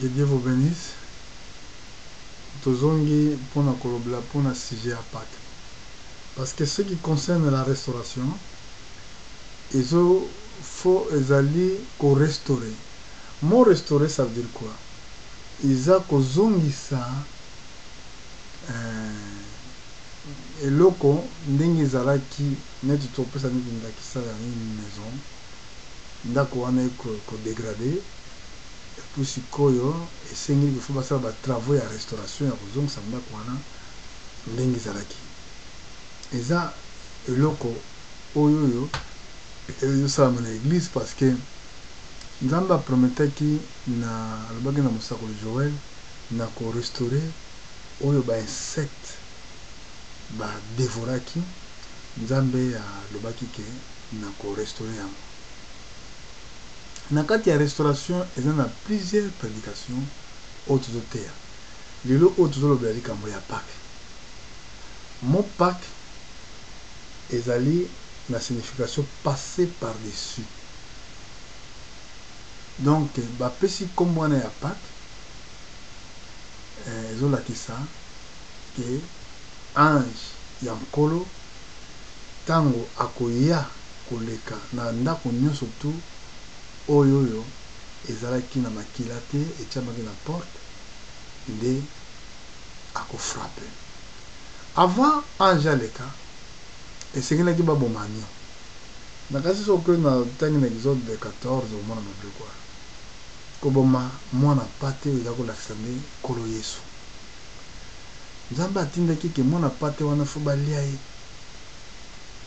Que Dieu vous bénisse. Tozongi pour un sujet à Pâques. Parce que ce qui concerne la restauration, il faut aller restaurer. Mon restaurer, ça veut dire quoi? Ils ont kozongi ça eloko ndenge ezalaki neti topesa neti ndakisa ya une maison ndako wana ko dégrader puis sikoyo esengeli qu'il faut basala ba travaux ya restauration ya kozongisa ndako wana ndenge ezalaki eza eloko oyo ezosalama na église parce que nzambe aprometaki na alobaki na mosakoli Joël na korestaurer oyo ba insecte badevoraki nzambe alobaki ke na korestaurer yango na kati ya restauration eza na plusieurs prédications oyo tozoteya lelo oyo tozolobela likambo ya Pâques. Mo Pâques ezali na signification passer par-dessus. Donc bapesi nkombo wana ya Pâques ezolakisa ke ange ya nkolo ntango akoya koleka na ndako nyonso tu oyo ezalaki na makila te etiamaki na porte nde akofrappe. Avant ange aleka esengelaki baboma agneau. nakasi soki na ntangi na exode 14 omona mabe kwa koboma mwana pate oyo eza kolakisa nde nkolo yesu. nzambe atindaki ke mwana pate wana fo balia ye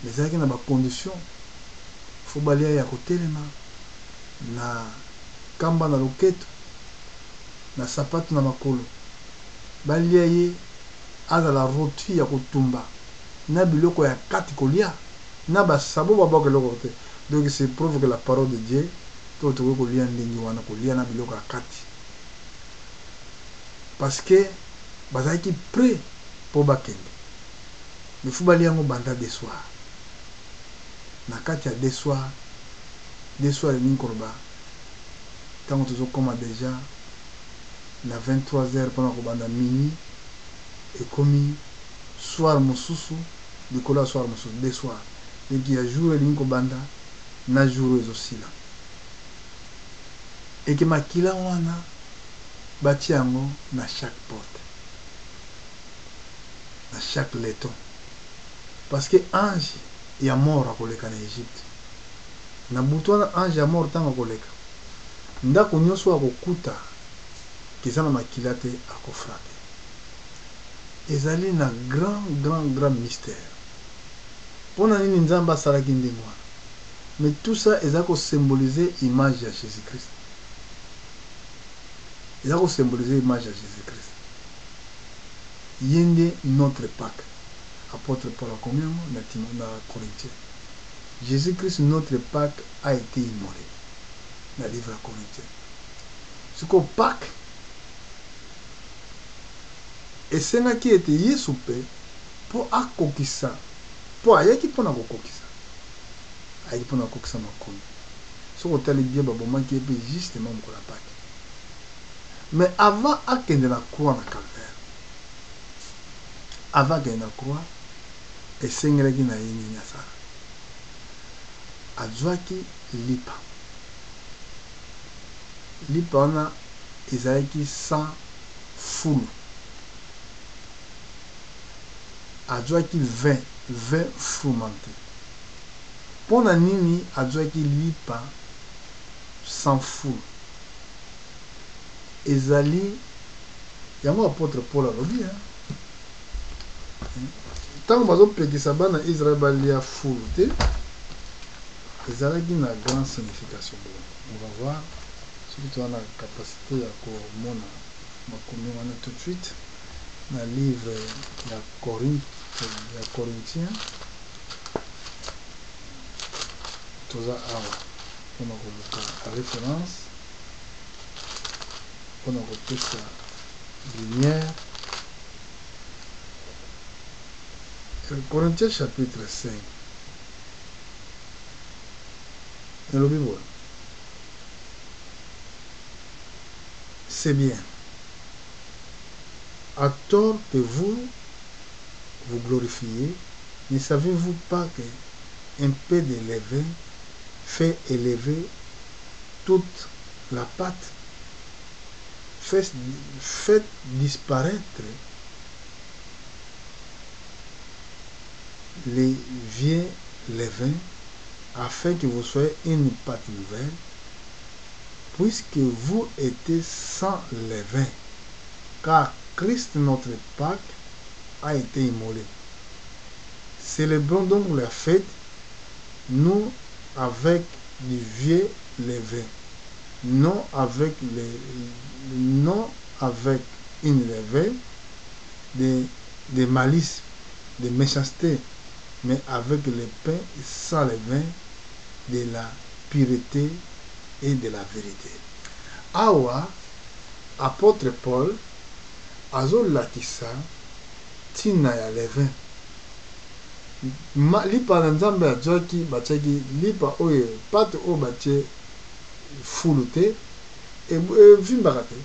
me ezalaki na bacondition fo balia ye ya kotelema na kamba na loketo na sapato na makolo balia ye azala roti ya kotumba na biloko ya kati kolia na basabo babaka eloko te. Donc c'est prouve que la parole de Dieu to tokoki kolia ndenge wana kolia na biloko ya kati parce que bazalaki prêt po bakende mais fu balia yango banda de soir na kati ya de soir elingi koloba ntango tozokoma déjà na 23h mpona kobanda minuit ekomi soir mosusu likolo ya soir mosusu de soir leki ya jour elingi kobanda na jour ezosila eke makila wana batia yango na chaque porte na chaque leton parce que ange ya mort akoleka na Égypte na butu wana ange ya mort ntango akoleka ndako nyonso akokuta keza na makila te akofrape. Ezali na grand mystère mpona nini nzambe asalaki ndenge wana mais tout ça eza kosymbolize image ya Jésus Christ. eza kosymbolize image ya Jésus Christ ye nde notre Pâques. Apôtre Paul akomi yango na Corinthiens. Jésus Christ notre Pâques a été immolé na livre ya Corinthiens. siko Pâques esengaki ete yesu mpe mpo akokisa mpo ayaki mpona kokokisa ayaki mpona kokokisa makolo soki otali bie babomaki ye mpe justement mokolo ya Pâques. mais avant akende na croix na calvaire avant akende na croix esengelaki na ye nini asala azwaki lipa wana ezalaki sans fulu azwaki vin frumenté. mpona nini azwaki lipa sans fulu ezali yango apôtre Paul alobi ntango bazopekisa bana Israël balia fulu te ezalaki na grande signification. On va voir soki toza na capacité ya komona makomi wana tout de suite na livre ya Corinthiens toza awa mpona koluka référence mpona kopesa lumière. Corinthiens chapitre 5 elobi boye c'est bien. À tort que vous vous glorifiez, ne savez-vous pas qu'un peu de levain fait élever toute la pâte, fait disparaître les vieux levains, afin que vous soyez une pâte nouvelle, puisque vous êtes sans levain, car Christ notre Pâque a été immolé. Célébrons donc la fête, nous avec du vieux levain, non avec une levain de malice, de méchanceté, mais avec le pain sans levain de la pureté et de la vérité. Awa, apôtre Paul, azolatisa tina ya levain. Lipa na nzambe azwaki batiaki lipa oyo pate oyo batie fulu te evimbaka te,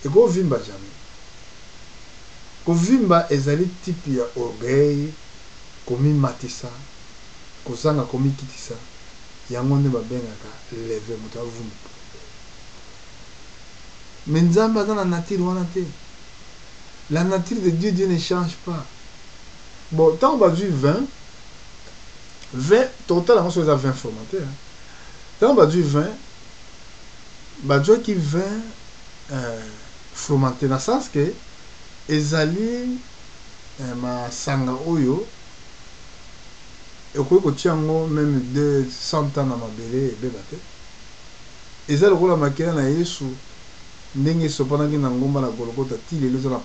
ekovimba jamais. Kovimba ezali tipi ya orgueil, komimatisa, kozanga komikitisa, yango nde babengaka levain, moto avumba. Mais nzambe aza na nature wana te. La nature de Dieu, Dieu ne change pas. Bon, tant qu'on va dire 20, total, on va 20 formatés. Tant on va dire 20, bah, Dieu qui 20 formatés, dans le sens que, ezali, ma sanga oyo, et qu'on tient même 200 ans dans ma belé, et bébate. Ezali, on a maquillé na Yesu, ndenge sopanaki na ngomba na Golgotha ti lelo eza na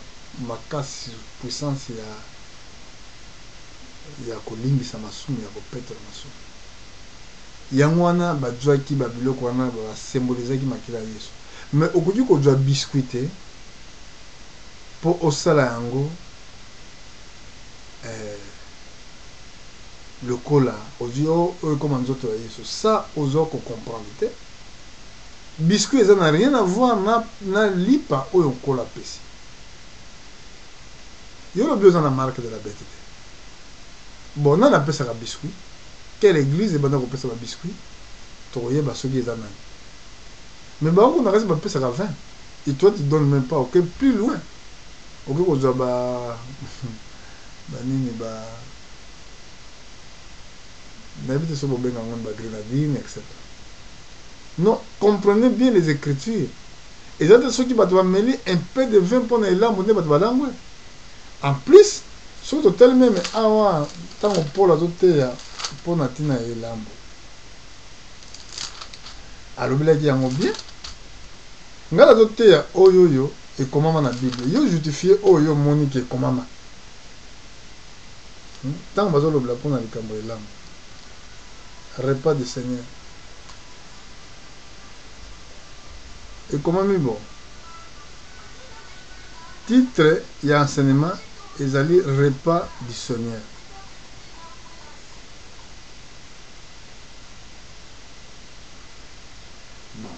makasi puissance ya kolimbisa masumu, ya kopetela masumu. Yango wana bazwaki babiloko wana basembolizaki makila ya Yesu. Mais okoki kozwa biskuit te mpo osala yango lokola ozwi oyo ekoma nzoto ya Yesu. Ça ozwa kocomprendre te. Biscuit, ça n'a rien à voir na lipa ou kola pesi. Il y a besoin de la marque de la bête. Bon, on a appelé ça biscuit. Quelle église est bonne pour faire ça biscuit? Toye basogi ezana. Mais bah on a resté pour ça 20. Et toi tu donnes même pas, OK, plus loin. OK, on doit ba nini ba n'habite sur le benga on ba grenadine etc. Non, comprenez bien les Écritures. Et ça, ceux qui vont mêler un peu de vin pour les lames, en plus, ceux qui ont même tant pour la zote pour natina et lambo. Alors, il y a un bien. Ngala zote oyoyo et comment dans la Bible. Yo justifié oyo monique et comment. Tant que vous avez pour les cambo et lambo. Repas du Seigneur. Et comment bon? Titre et enseignement, ils allaient repas du Seigneur. Bon.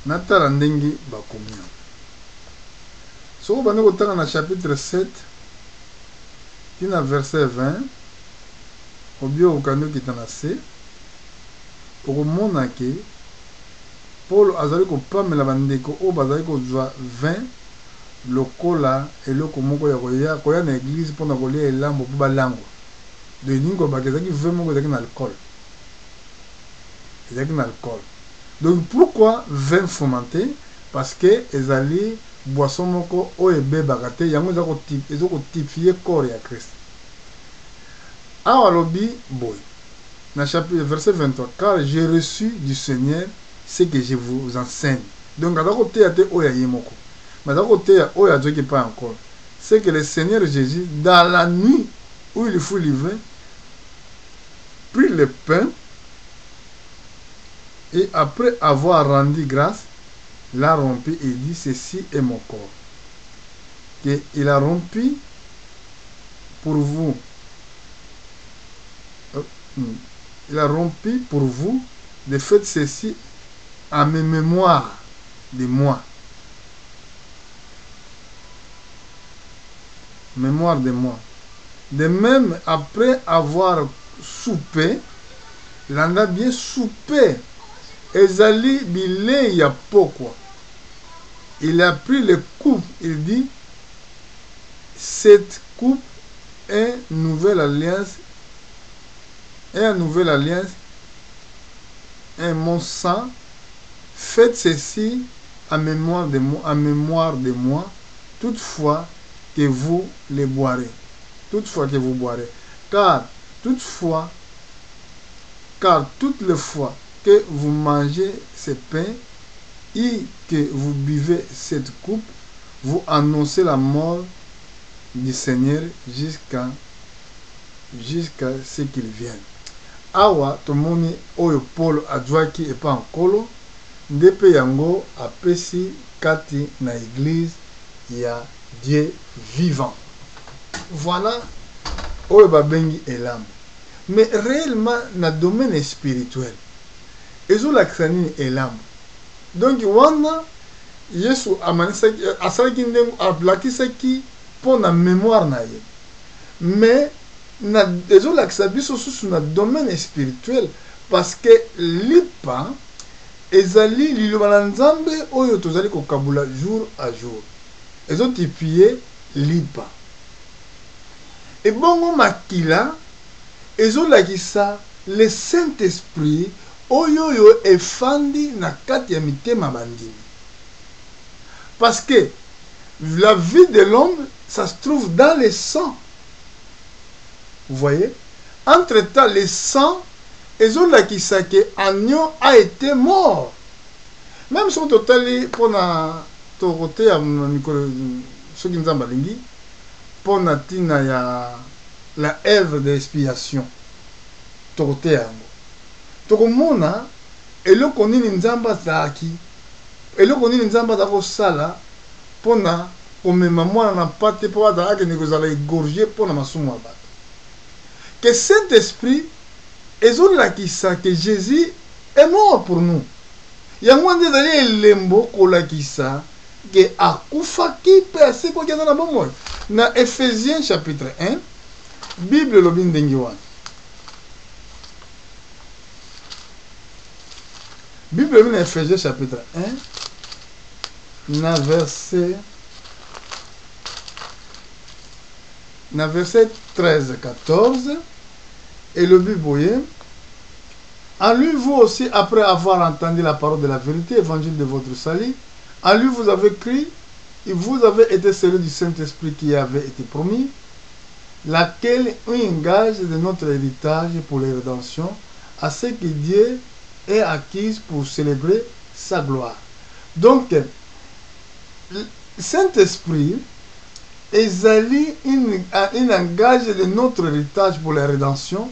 Natala ndengi bakomia. So bana kotanga na chapitre 7, tina verset 20, obio okando kitana C, okomona ke Paul azali kopamela bandeko o bazali kozwa 20 lokola eloko moko ya koya na église mpona kolia elambo mpo balangwa. De ningo bakezaki 20 moko ezalaki na alcool. Ezalaki na alcool. Donc pourquoi 20 fomenté? Parce que ezali boisson moko oyo ebebaka te, yango eza kotypifie corps ya Christ. Awa lobi boy. Na chapitre verset 23, car j'ai reçu du Seigneur ce que je vous enseigne. Donc, à côté de Oya Yemoko, mais à côté de Oya Djoki pas encore, c'est que le Seigneur Jésus, dans la nuit où il fut livré, prit le pain et après avoir rendu grâce, l'a rompu et dit ceci est mon corps. Et il a rompu pour vous. Il a rompu pour vous, de fait ceci à mes mémoires. de moi. Mémoire de moi. De même, après avoir soupé, il en a bien soupé. Ezali bilei ya pokwa. Il a pris le coupe. Il dit, cette coupe est une nouvelle alliance. Et une nouvelle alliance. Et mon sang. Faites ceci en mémoire de moi. En mémoire de moi. Toutefois que vous les boirez. Toutefois que vous boirez. Car toutes les fois que vous mangez ce pain et que vous buvez cette coupe, vous annoncez la mort du Seigneur jusqu'à ce qu'il vienne. Awa tomoni oyo Paul adwaki epa nkolo ndepe yango apesi kati na église ya Dieu vivant. Voilà oyo babengi elambo. Mais réellement na domaine spirituel ezolakisa nini elambo. Donc wana Yesu amanisaki asalaki ndengo ablakisaki mpo na mémoire na ye. Mais na ezolakisa biso susu na domaine spirituel parce que lipa ezali liloba na Nzambe oyo tozali kokabula jour à jour. Ezotipie lipa. Et bongo makila ezolakisa le Saint-Esprit oyo efandi na kati ya mitema bandimi. Parce que la vie de l'homme, ça se trouve dans le sang. Vous voyez? Entre-temps, le sang, ezolakisa que Agnon a été mort. Même si on totali pour na torote ya mikolo soki nzamba lingi pour na tina ya la œuvre d'expiation torote yango. Tokomona eloko nini nzamba zaki eloko nini nzamba za kosala pona komema mwana na pate po azalaki nekozala égorgé pona masumu ya bato. Que Saint-Esprit ezolakisa que Jésus est mort pour nous. Yango nde ezali elembo kolakisa que akufaki mpe asekwaki aza na bomoi. Na Ephésiens chapitre 1 Bible elobi ndenge wana. Bible elobi na Ephésiens chapitre 1 na verset 13-14 et le Bible. En lui, vous aussi, après avoir entendu la parole de la vérité, évangile de votre salut, en lui vous avez cru, et vous avez été scellés du Saint-Esprit qui avait été promis, laquelle engage de notre héritage pour les rédemptions, à ce que Dieu ait acquis pour célébrer sa gloire. Donc, le Saint-Esprit ezali un engage de notre héritage pour la rédemption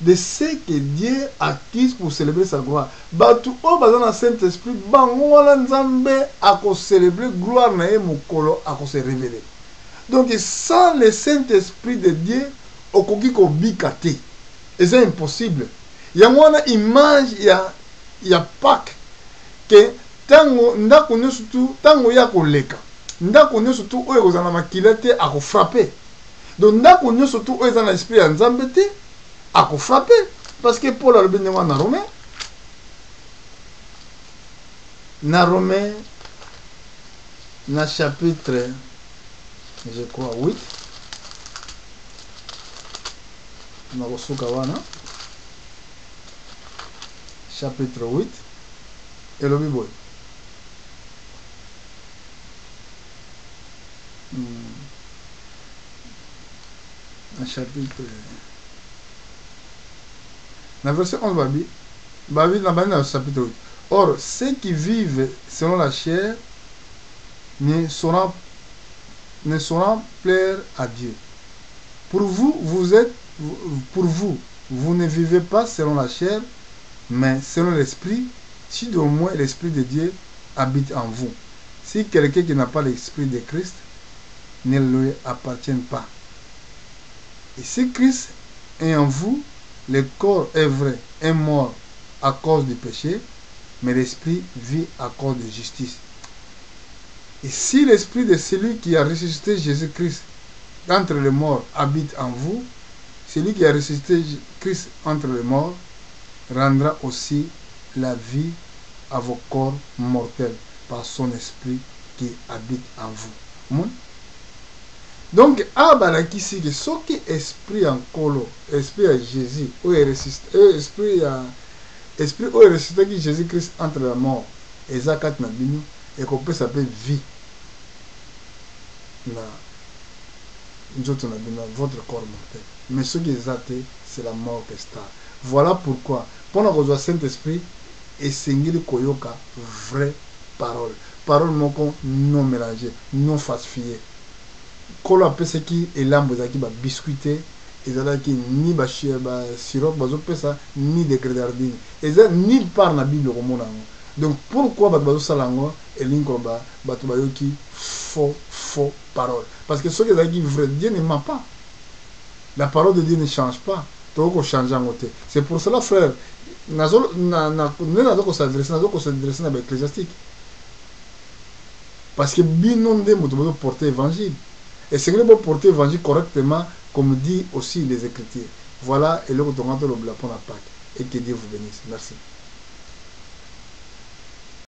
de ce que Dieu a acquis pour célébrer sa gloire. Batu o bazana Saint-Esprit bango wana Nzambe ako célébrer gloire na ye mokolo ako se révéler. Donc sans le Saint-Esprit de Dieu okoki ko bikate. Et c'est impossible. Yango wana image ya Pâques que tango ndako nyonso tu tango ya koleka. Ndako nyonso tu oyo kozana makila te ako frapper. Donc ndako nyonso tu oyo ezana esprit ya Nzambe te ako frapper parce que Paul alobi ndenge na Romain. Na Romain na chapitre je crois 8 na kosuka wana chapitre 8 elobi boy. Un chapitre dans verset 11 babi dans chapitre 8. Or ceux qui vivent selon la chair ne sauront plaire à Dieu. Pour vous ne vivez pas selon la chair mais selon l'esprit, si au moins l'esprit de Dieu habite en vous. Si quelqu'un qui n'a pas l'esprit de Christ ne lui appartient pas. Et si Christ est en vous, le corps est vrai, est mort à cause du péché, mais l'esprit vit à cause de justice. Et si l'esprit de celui qui a ressuscité Jésus-Christ entre les morts habite en vous, celui qui a ressuscité Christ entre les morts rendra aussi la vie à vos corps mortels par son esprit qui habite en vous. Donc, abalaki si que ce qui esprit en colo, esprit à Jésus, ou est ressuscité, esprit où est ressuscité qui Jésus-Christ entre la mort, et zakat na bino, et qu'on peut s'appeler vie. Na votre corps mortel. Mais ce qui est athée, c'est la mort que c'est. Voilà pourquoi, pendant que le Saint-Esprit est singili koyoka vraie parole. Parole moko non mélangée, non falsifiée. Kolo apesa ki elambo ezalaki babiscuité, ezalaki ni sirop bazopesa ni de grenadine. Eza nulle part na Bible komona yango. Donc pourquoi bato bazosala yango elingi koloba bato bayoki faux parole. Parce que ce qui est vrai, Dieu ne ment pas. La parole de Dieu ne change pas. C'est pour cela, frère, nous avons s'adresser à l'ecclésiastique. Parce que binon de nous porter l'évangile. Et c'est que nous porter l'évangile correctement, comme dit aussi les Écritures. Voilà, et le retour de la Pâque. Et que Dieu vous bénisse. Merci.